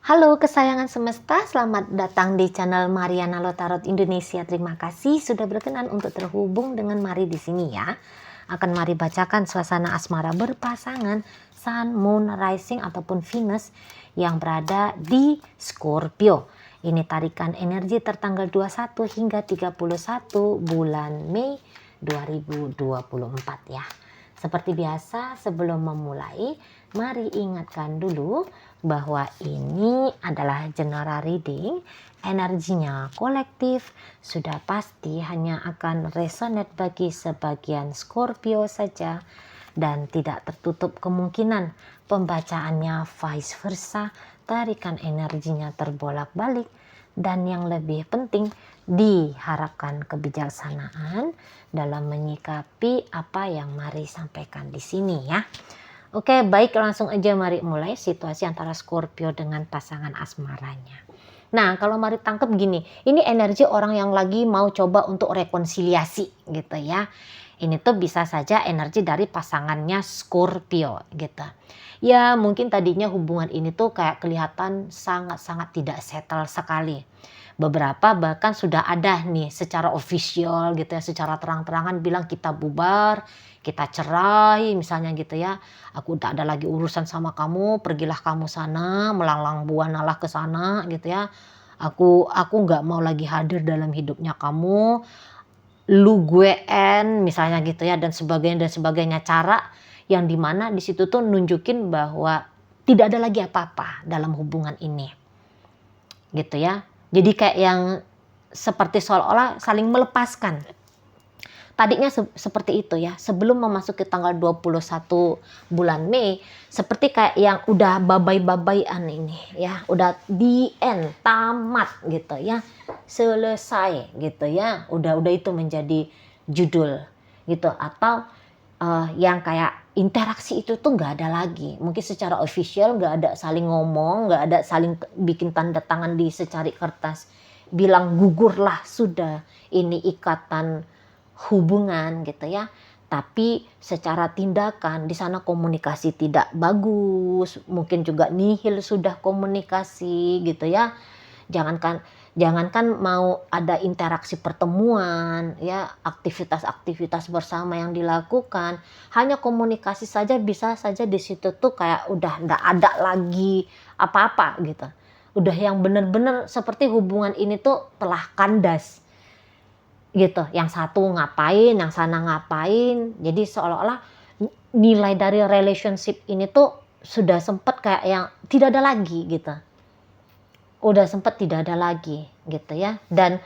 Halo kesayangan semesta, selamat datang di channel Mariana Lotarot Indonesia. Terima kasih sudah berkenan untuk terhubung dengan Mari di sini ya. Akan Mari bacakan suasana asmara berpasangan Sun, Moon, Rising ataupun Venus yang berada di Scorpio. Ini tarikan energi tertanggal 21 hingga 31 bulan Mei 2024 ya. Seperti biasa, sebelum memulai, mari ingatkan dulu bahwa ini adalah general reading, energinya kolektif, sudah pasti hanya akan resonate bagi sebagian Scorpio saja, dan tidak tertutup kemungkinan pembacaannya vice versa, tarikan energinya terbolak-balik, dan yang lebih penting diharapkan kebijaksanaan dalam menyikapi apa yang Mari sampaikan di sini ya. Oke, baik, langsung aja mari mulai situasi antara Scorpio dengan pasangan asmaranya. Nah, kalau Mari tangkap gini, ini energi orang yang lagi mau coba untuk rekonsiliasi gitu ya. Ini tuh bisa saja energi dari pasangannya Scorpio gitu. Ya, mungkin tadinya hubungan ini tuh kayak kelihatan sangat-sangat tidak settle sekali. Beberapa bahkan sudah ada nih secara official gitu ya, secara terang-terangan bilang kita bubar, kita cerai misalnya gitu ya. Aku tak ada lagi urusan sama kamu, pergilah kamu sana, melanglang buanalah ke sana gitu ya. Aku nggak mau lagi hadir dalam hidupnya kamu. Lu gue misalnya gitu ya, dan sebagainya cara yang dimana di situ tuh nunjukin bahwa tidak ada lagi apa-apa dalam hubungan ini. Gitu ya. Jadi kayak yang seperti seolah-olah saling melepaskan. Tadinya seperti itu ya, sebelum memasuki tanggal 21 bulan Mei, seperti kayak yang udah babai-babaian ini ya, udah the end, tamat gitu ya, selesai gitu ya, udah itu menjadi judul gitu, atau yang kayak interaksi itu tuh nggak ada lagi, mungkin secara official nggak ada saling ngomong, nggak ada saling bikin tanda tangan di secari kertas, bilang gugurlah sudah ini ikatan hubungan gitu ya, tapi secara tindakan di sana komunikasi tidak bagus, mungkin juga nihil sudah komunikasi gitu ya. Jangankan mau ada interaksi pertemuan ya, aktivitas-aktivitas bersama yang dilakukan, hanya komunikasi saja bisa saja di situ tuh kayak udah nggak ada lagi apa-apa gitu. Udah yang bener-bener seperti hubungan ini tuh telah kandas gitu, yang satu ngapain, yang sana ngapain. Jadi seolah-olah nilai dari relationship ini tuh sudah sempet kayak yang tidak ada lagi gitu. Udah sempet tidak ada lagi gitu ya. Dan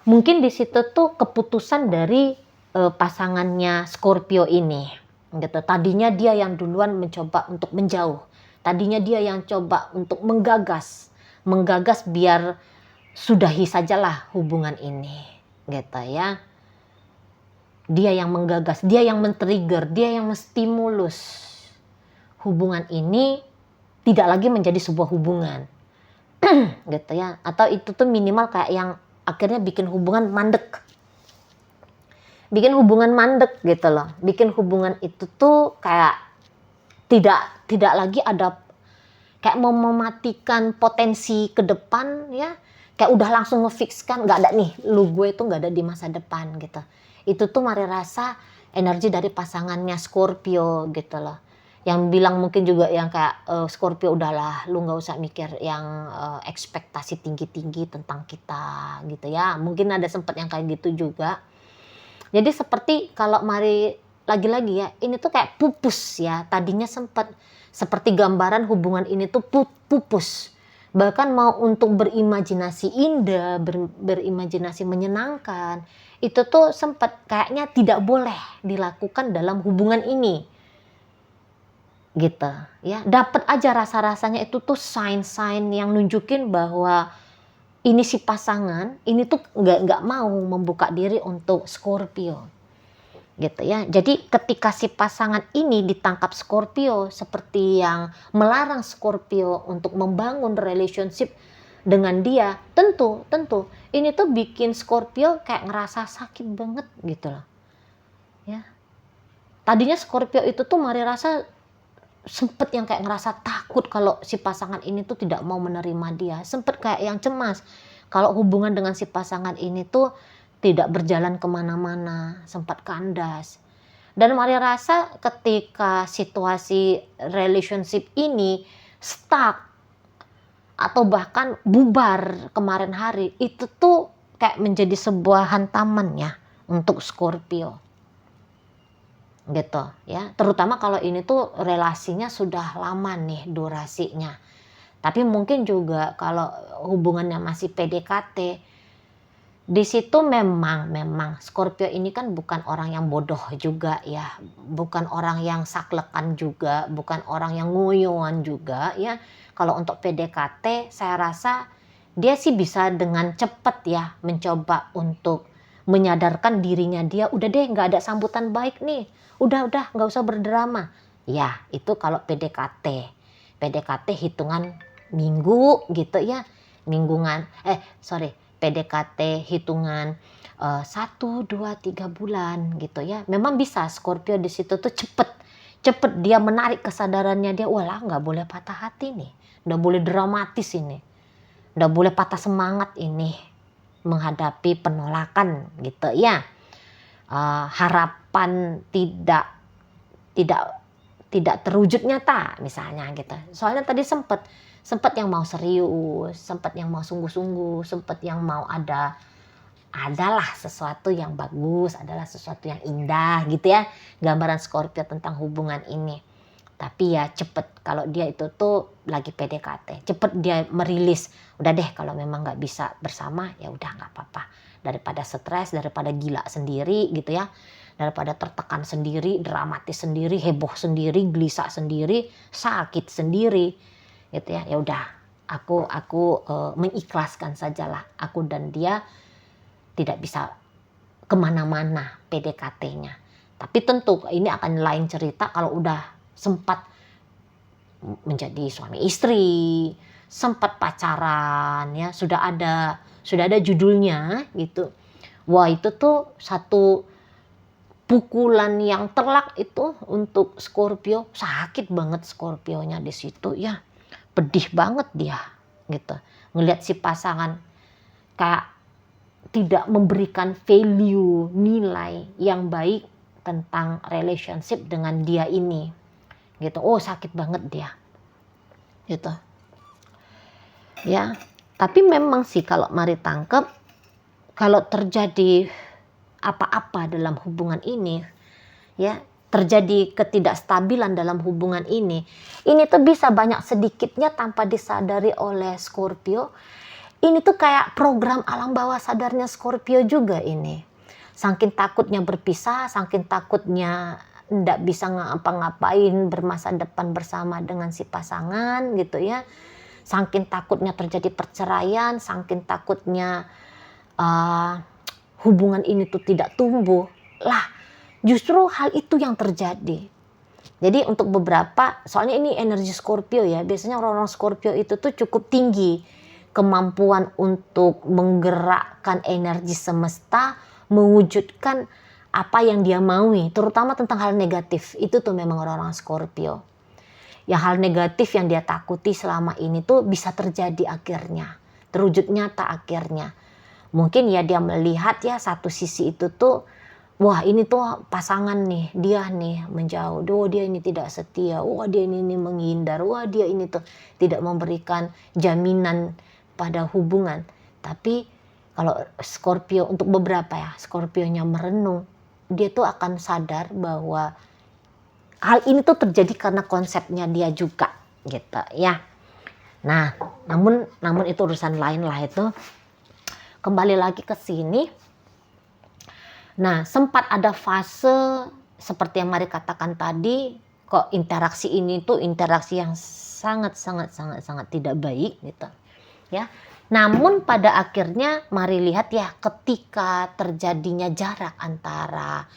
mungkin di situ tuh keputusan dari pasangannya Scorpio ini gitu. Tadinya dia yang duluan mencoba untuk menjauh. Tadinya dia yang coba untuk menggagas biar sudahi sajalah hubungan ini gitu ya. Dia yang menggagas, dia yang men-trigger, dia yang menstimulus hubungan ini tidak lagi menjadi sebuah hubungan gitu ya, atau itu tuh minimal kayak yang akhirnya bikin hubungan mandek gitu loh, bikin hubungan itu tuh kayak tidak lagi ada, kayak mau mematikan potensi ke depan ya, kayak udah langsung ngefikskan nggak ada nih, lu gue itu nggak ada di masa depan gitu. Itu tuh Mari rasa energi dari pasangannya Scorpio gitu loh, yang bilang mungkin juga yang kayak Scorpio udahlah lu nggak usah mikir yang ekspektasi tinggi-tinggi tentang kita gitu ya, mungkin ada sempat yang kayak gitu juga. Jadi seperti kalau Mari lagi-lagi ya, ini tuh kayak pupus ya, tadinya sempat seperti gambaran hubungan ini tuh pupus. Bahkan mau untuk berimajinasi indah, berimajinasi menyenangkan, itu tuh sempat kayaknya tidak boleh dilakukan dalam hubungan ini. Gitu ya. Dapat aja rasa-rasanya itu tuh sign-sign yang nunjukin bahwa ini si pasangan ini tuh nggak mau membuka diri untuk Scorpio gitu ya. Jadi ketika si pasangan ini ditangkap Scorpio seperti yang melarang Scorpio untuk membangun relationship dengan dia, tentu ini tuh bikin Scorpio kayak ngerasa sakit banget gitu loh ya. Tadinya Scorpio itu tuh Mari rasa sempet yang kayak ngerasa takut kalau si pasangan ini tuh tidak mau menerima dia. Sempet kayak yang cemas kalau hubungan dengan si pasangan ini tuh tidak berjalan kemana-mana, sempat kandas. Dan Maria rasa ketika situasi relationship ini stuck atau bahkan bubar kemarin hari, itu tuh kayak menjadi sebuah hantaman ya untuk Scorpio. Gitu ya. Terutama kalau ini tuh relasinya sudah lama nih durasinya. Tapi mungkin juga kalau hubungannya masih PDKT, di situ memang Scorpio ini kan bukan orang yang bodoh juga ya, bukan orang yang saklekan juga, bukan orang yang ngoyoan juga ya. Kalau untuk PDKT saya rasa dia sih bisa dengan cepat ya mencoba untuk menyadarkan dirinya dia, udah deh nggak ada sambutan baik nih, udah nggak usah berdrama. Ya itu kalau PDKT hitungan minggu gitu ya, PDKT hitungan 1, 2, 3 bulan gitu ya. Memang bisa Scorpio di situ tuh cepet dia menarik kesadarannya dia, walah nggak boleh patah hati nih, nggak boleh dramatis ini, nggak boleh patah semangat ini menghadapi penolakan gitu ya. Harapan tidak terwujud nyata misalnya gitu. Soalnya tadi sempat yang mau serius, sempat yang mau sungguh-sungguh, sempat yang mau adalah sesuatu yang bagus, adalah sesuatu yang indah gitu ya. Gambaran Scorpio tentang hubungan ini. Tapi ya cepet kalau dia itu tuh lagi PDKT, cepet dia merilis. Udah deh kalau memang nggak bisa bersama ya udah nggak apa-apa. Daripada stres, daripada gila sendiri gitu ya. Daripada tertekan sendiri, dramatis sendiri, heboh sendiri, gelisah sendiri, sakit sendiri gitu ya. Ya udah aku mengikhlaskan sajalah. Aku dan dia tidak bisa kemana-mana PDKT-nya. Tapi tentu ini akan lain cerita kalau udah sempat menjadi suami istri, sempat pacaran ya, sudah ada judulnya gitu. Wah itu tuh satu pukulan yang telak itu untuk Scorpio, sakit banget Scorpionya di situ ya, pedih banget dia gitu. Ngelihat si pasangan kayak tidak memberikan value, nilai yang baik tentang relationship dengan dia ini. Gitu. Oh, sakit banget dia. Gitu. Ya. Tapi memang sih kalau mari tangkep, kalau terjadi apa-apa dalam hubungan ini, ya, terjadi ketidakstabilan dalam hubungan ini tuh bisa banyak sedikitnya tanpa disadari oleh Scorpio. Ini tuh kayak program alam bawah sadarnya Scorpio juga ini. Saking takutnya berpisah, saking takutnya nggak bisa ngapa-ngapain bermasa depan bersama dengan si pasangan gitu ya. Saking takutnya terjadi perceraian, saking takutnya hubungan ini tuh tidak tumbuh. Lah, justru hal itu yang terjadi. Jadi untuk beberapa, soalnya ini energi Scorpio ya, biasanya orang-orang Scorpio itu tuh cukup tinggi kemampuan untuk menggerakkan energi semesta, mewujudkan apa yang dia maui, terutama tentang hal negatif. Itu tuh memang orang-orang Scorpio. Ya hal negatif yang dia takuti selama ini tuh bisa terjadi akhirnya, terwujud nyata akhirnya. Mungkin ya dia melihat ya satu sisi itu tuh, wah ini tuh pasangan nih, dia nih menjauh, dia ini tidak setia, wah dia ini menghindar, wah dia ini tuh tidak memberikan jaminan pada hubungan. Tapi kalau Scorpio, untuk beberapa ya, Scorpionya merenung, dia tuh akan sadar bahwa hal ini tuh terjadi karena konsepnya dia juga gitu ya. Nah, namun itu urusan lain lah itu. Kembali lagi ke sini. Nah, sempat ada fase seperti yang Mari katakan tadi, kok interaksi ini tuh interaksi yang sangat tidak baik gitu. Ya. Namun pada akhirnya mari lihat ya, ketika terjadinya jarak antara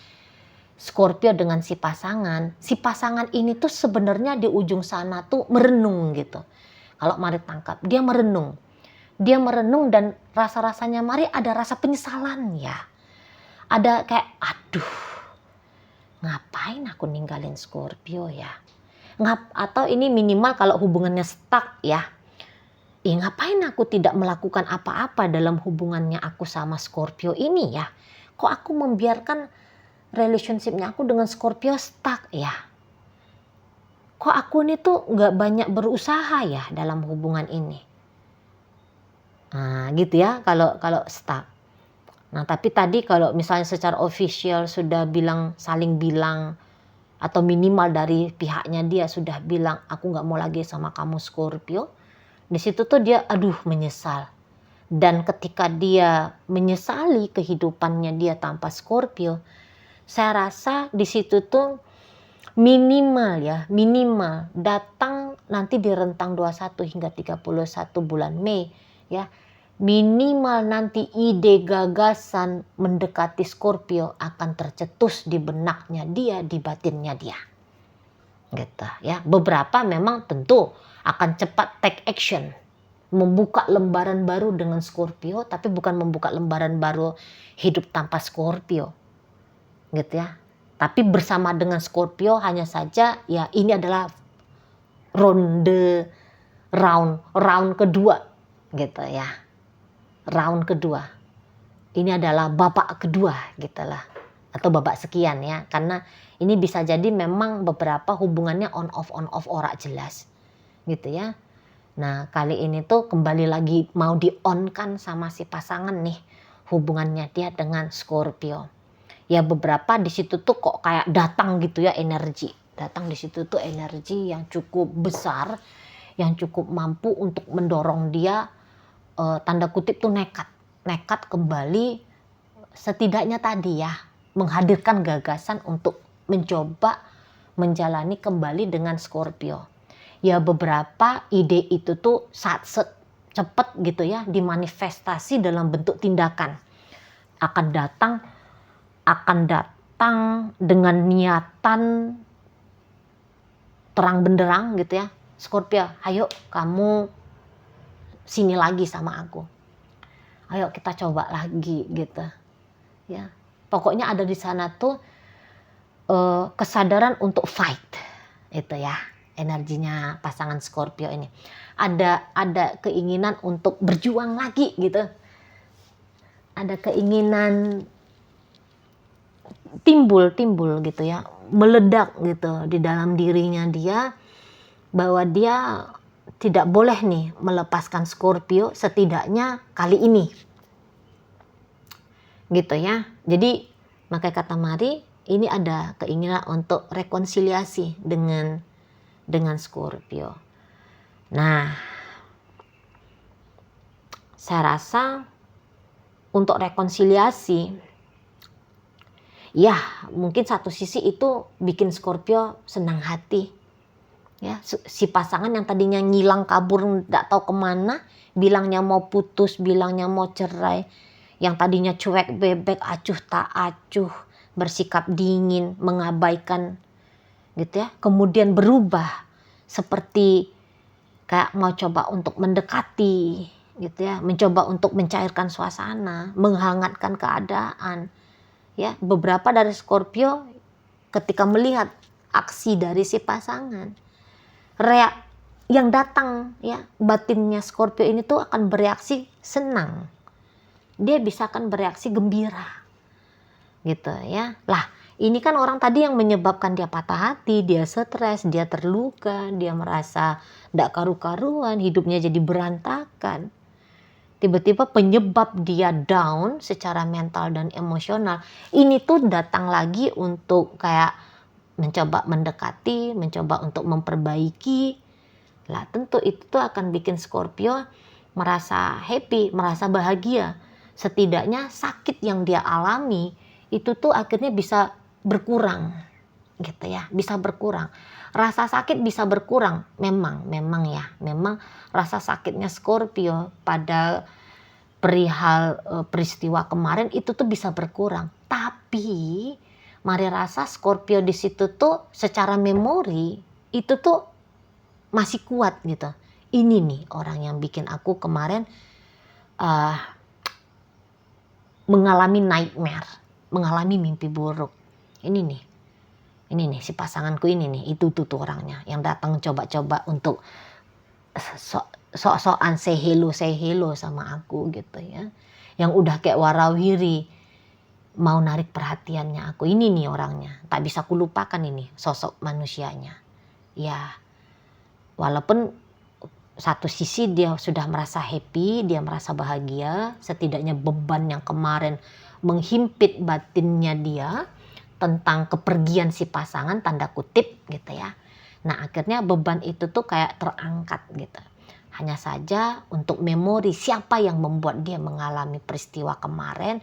Scorpio dengan si pasangan ini tuh sebenarnya di ujung sana tuh merenung gitu. Kalau mari tangkap, dia merenung dan rasa-rasanya mari ada rasa penyesalan ya. Ada kayak aduh, ngapain aku ninggalin Scorpio ya? Atau ini minimal kalau hubungannya stuck ya. Ngapain aku tidak melakukan apa-apa dalam hubungannya aku sama Scorpio ini ya? Kok aku membiarkan relationship-nya aku dengan Scorpio stuck ya? Kok aku ini tuh nggak banyak berusaha ya dalam hubungan ini? Nah gitu ya kalau stuck. Nah tapi tadi kalau misalnya secara official sudah saling bilang, atau minimal dari pihaknya dia sudah bilang aku nggak mau lagi sama kamu Scorpio, di situ tuh dia menyesal. Dan ketika dia menyesali kehidupannya dia tanpa Scorpio, saya rasa di situ tuh minimal datang nanti di rentang 21 hingga 31 bulan Mei ya. Minimal nanti ide gagasan mendekati Scorpio akan tercetus di benaknya dia, di batinnya dia. Gitu ya. Beberapa memang tentu akan cepat take action, membuka lembaran baru dengan Scorpio, tapi bukan membuka lembaran baru hidup tanpa Scorpio. Gitu ya. Tapi bersama dengan Scorpio hanya saja ya ini adalah round kedua gitu ya. Round kedua. Ini adalah babak kedua gitu lah. Atau babak sekian ya. Karena ini bisa jadi memang beberapa hubungannya on off ora jelas. Gitu ya. Nah kali ini tuh kembali lagi mau di on kan sama si pasangan nih. Hubungannya dia dengan Scorpio. Ya beberapa di situ tuh kok kayak datang gitu ya energi. Datang di situ tuh energi yang cukup besar. Yang cukup mampu untuk mendorong dia tanda kutip tuh nekat kembali, setidaknya tadi ya menghadirkan gagasan untuk mencoba menjalani kembali dengan Scorpio. Ya beberapa ide itu tuh cepet gitu ya dimanifestasi dalam bentuk tindakan. Akan datang dengan niatan terang benderang gitu ya. Scorpio, ayo kamu sini lagi sama aku. Ayo kita coba lagi gitu. Ya. Pokoknya ada di sana tuh kesadaran untuk fight. Itu ya, energinya pasangan Scorpio ini. Ada keinginan untuk berjuang lagi gitu. Ada keinginan timbul gitu ya, meledak gitu di dalam dirinya dia, bahwa dia tidak boleh nih melepaskan Scorpio setidaknya kali ini. Gitu ya. Jadi makanya kata Mari, ini ada keinginan untuk rekonsiliasi dengan Scorpio. Nah, saya rasa untuk rekonsiliasi, ya mungkin satu sisi itu bikin Scorpio senang hati. Ya, si pasangan yang tadinya ngilang kabur nggak tahu kemana, bilangnya mau putus, bilangnya mau cerai, yang tadinya cuek bebek, acuh tak acuh, bersikap dingin, mengabaikan gitu ya, kemudian berubah seperti kayak mau coba untuk mendekati gitu ya, mencoba untuk mencairkan suasana, menghangatkan keadaan ya. Beberapa dari Scorpio ketika melihat aksi dari si pasangan, yang datang ya, batinnya Scorpio ini tuh akan bereaksi senang. Dia bisa akan bereaksi gembira. Gitu ya. Lah, ini kan orang tadi yang menyebabkan dia patah hati, dia stres, dia terluka, dia merasa enggak karu-karuan, hidupnya jadi berantakan. Tiba-tiba penyebab dia down secara mental dan emosional ini tuh datang lagi untuk kayak mencoba mendekati, mencoba untuk memperbaiki. Lah tentu itu tuh akan bikin Scorpio merasa happy, merasa bahagia. Setidaknya sakit yang dia alami itu tuh akhirnya bisa berkurang. Gitu ya, bisa berkurang. Rasa sakit bisa berkurang, memang rasa sakitnya Scorpio pada perihal peristiwa kemarin itu tuh bisa berkurang. Tapi Mari rasa Scorpio di situ tuh secara memori itu tuh masih kuat gitu. Ini nih orang yang bikin aku kemarin mengalami nightmare, mengalami mimpi buruk. Ini nih Ini nih si pasanganku ini nih, itu tuh orangnya yang datang coba-coba untuk sok-sokan say hello sama aku gitu ya. Yang udah kayak warawiri mau narik perhatiannya aku. Ini nih orangnya, tak bisa kulupakan ini sosok manusianya. Ya, walaupun satu sisi dia sudah merasa happy, dia merasa bahagia, setidaknya beban yang kemarin menghimpit batinnya dia tentang kepergian si pasangan, tanda kutip gitu ya. Nah akhirnya beban itu tuh kayak terangkat gitu. Hanya saja untuk memori siapa yang membuat dia mengalami peristiwa kemarin,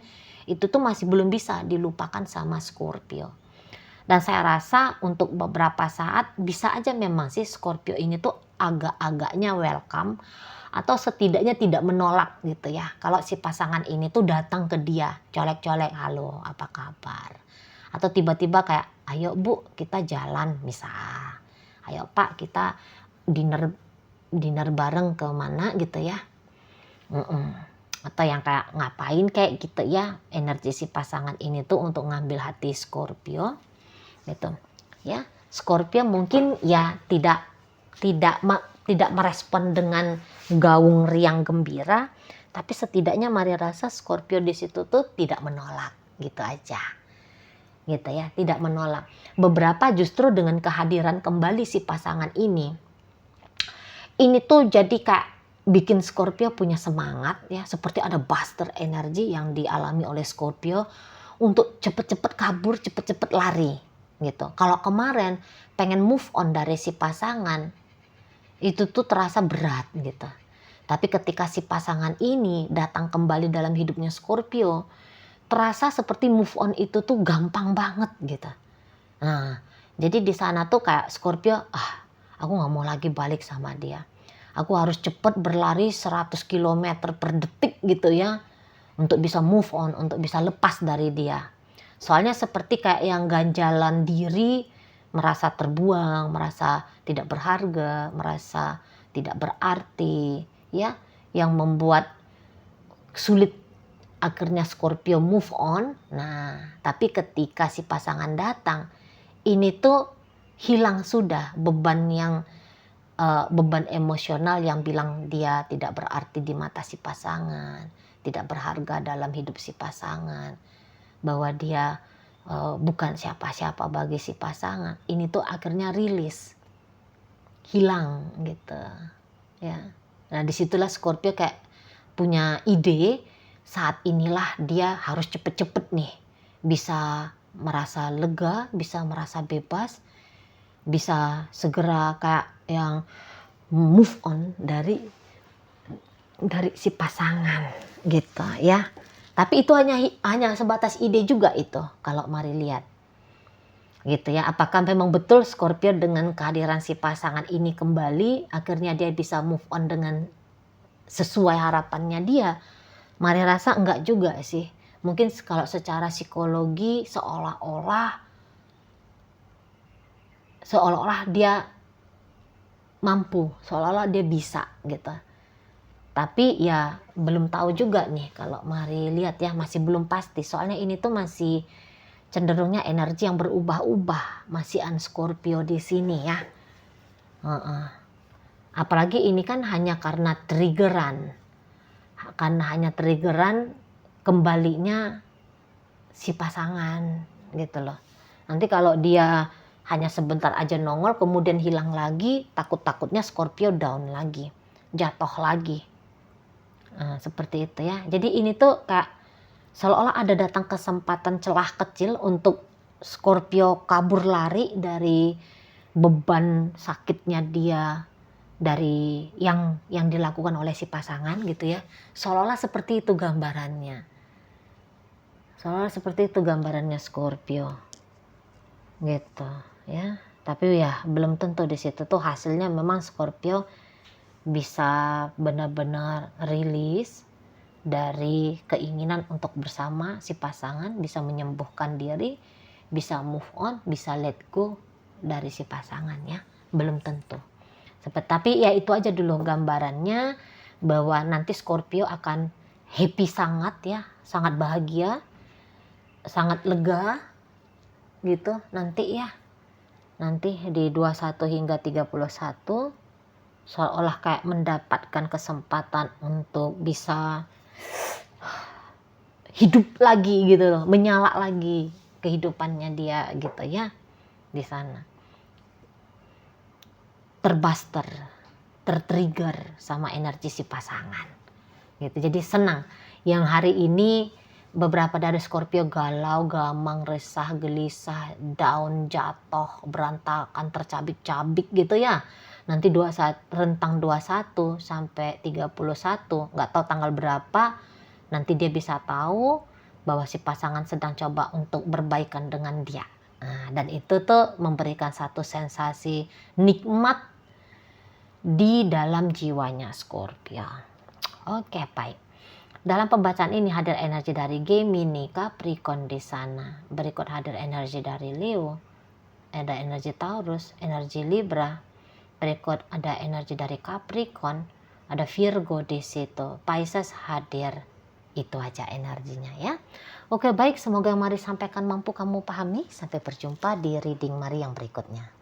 itu tuh masih belum bisa dilupakan sama Scorpio. Dan saya rasa untuk beberapa saat bisa aja memang sih Scorpio ini tuh agak-agaknya welcome atau setidaknya tidak menolak gitu ya. Kalau si pasangan ini tuh datang ke dia, colek-colek, halo apa kabar. Atau tiba-tiba kayak, ayo bu kita jalan misal. Ayo pak kita dinner bareng ke mana gitu ya. Atau yang kayak ngapain kayak gitu ya. Energi si pasangan ini tuh untuk ngambil hati Scorpio gitu ya. Scorpio mungkin ya tidak merespon dengan gaung riang gembira, tapi setidaknya Mari rasa Scorpio di situ tuh tidak menolak gitu aja gitu ya, tidak menolak. Beberapa justru dengan kehadiran kembali si pasangan ini tuh jadi kayak bikin Scorpio punya semangat ya, seperti ada buster energi yang dialami oleh Scorpio untuk cepet-cepet kabur, cepet-cepet lari gitu. Kalau kemarin pengen move on dari si pasangan, itu tuh terasa berat gitu. Tapi ketika si pasangan ini datang kembali dalam hidupnya Scorpio, terasa seperti move on itu tuh gampang banget gitu. Nah, jadi di sana tuh kayak Scorpio, aku gak mau lagi balik sama dia. Aku harus cepet berlari 100 km per detik gitu ya, untuk bisa move on, untuk bisa lepas dari dia. Soalnya seperti kayak yang ganjalan diri, merasa terbuang, merasa tidak berharga, merasa tidak berarti, ya, yang membuat sulit akhirnya Scorpio move on. Nah, tapi ketika si pasangan datang, ini tuh hilang sudah beban beban emosional yang bilang dia tidak berarti di mata si pasangan, tidak berharga dalam hidup si pasangan, bahwa dia bukan siapa-siapa bagi si pasangan. Ini tuh akhirnya rilis, hilang gitu ya. Nah disitulah Scorpio kayak punya ide, saat inilah dia harus cepet-cepet nih bisa merasa lega, bisa merasa bebas, bisa segera kayak yang move on dari si pasangan gitu ya. Tapi itu hanya sebatas ide juga itu kalau Mari lihat gitu ya. Apakah memang betul Scorpio dengan kehadiran si pasangan ini kembali akhirnya dia bisa move on dengan sesuai harapannya dia? Mari rasa enggak juga sih. Mungkin kalau secara psikologi seolah-olah dia mampu, seolah-olah dia bisa gitu. Tapi ya belum tahu juga nih kalau Mari lihat ya, masih belum pasti. Soalnya ini tuh masih cenderungnya energi yang berubah-ubah, masih Scorpio di sini ya. Apalagi ini kan hanya karena triggeran, kembalinya si pasangan gitu loh. Nanti kalau dia hanya sebentar aja nongol kemudian hilang lagi, takut-takutnya Scorpio down lagi, jatuh lagi. Seperti itu ya. Jadi ini tuh kayak seolah-olah ada datang kesempatan celah kecil untuk Scorpio kabur lari dari beban sakitnya dia, dari yang dilakukan oleh si pasangan gitu ya. Seolah-olah seperti itu gambarannya. Scorpio gitu ya. Tapi ya belum tentu di situ tuh hasilnya memang Scorpio bisa benar-benar rilis dari keinginan untuk bersama si pasangan, bisa menyembuhkan diri, bisa move on, bisa let go dari si pasangan ya. Belum tentu. Tapi ya itu aja dulu gambarannya, bahwa nanti Scorpio akan happy sangat ya, sangat bahagia, sangat lega gitu nanti ya. nanti di 21 hingga 31 seolah kayak mendapatkan kesempatan untuk bisa hidup lagi gitu loh, menyala lagi kehidupannya dia gitu ya di sana. Terbuster, tertrigger sama energi si pasangan gitu. Jadi senang. Yang hari ini beberapa dari Scorpio galau, gamang, resah, gelisah, down, jatuh, berantakan, tercabik-cabik gitu ya. Nanti rentang 21 sampai 31, nggak tahu tanggal berapa, nanti dia bisa tahu bahwa si pasangan sedang coba untuk berbaikan dengan dia. Nah, dan itu tuh memberikan satu sensasi nikmat di dalam jiwanya Scorpio. Oke, baik. Dalam pembacaan ini hadir energi dari Gemini, Capricorn di sana. Berikut hadir energi dari Leo, ada energi Taurus, energi Libra. Berikut ada energi dari Capricorn, ada Virgo di situ. Pisces hadir. Itu aja energinya ya. Oke, baik, semoga yang Mari sampaikan mampu kamu pahami. Sampai berjumpa di reading Mari yang berikutnya.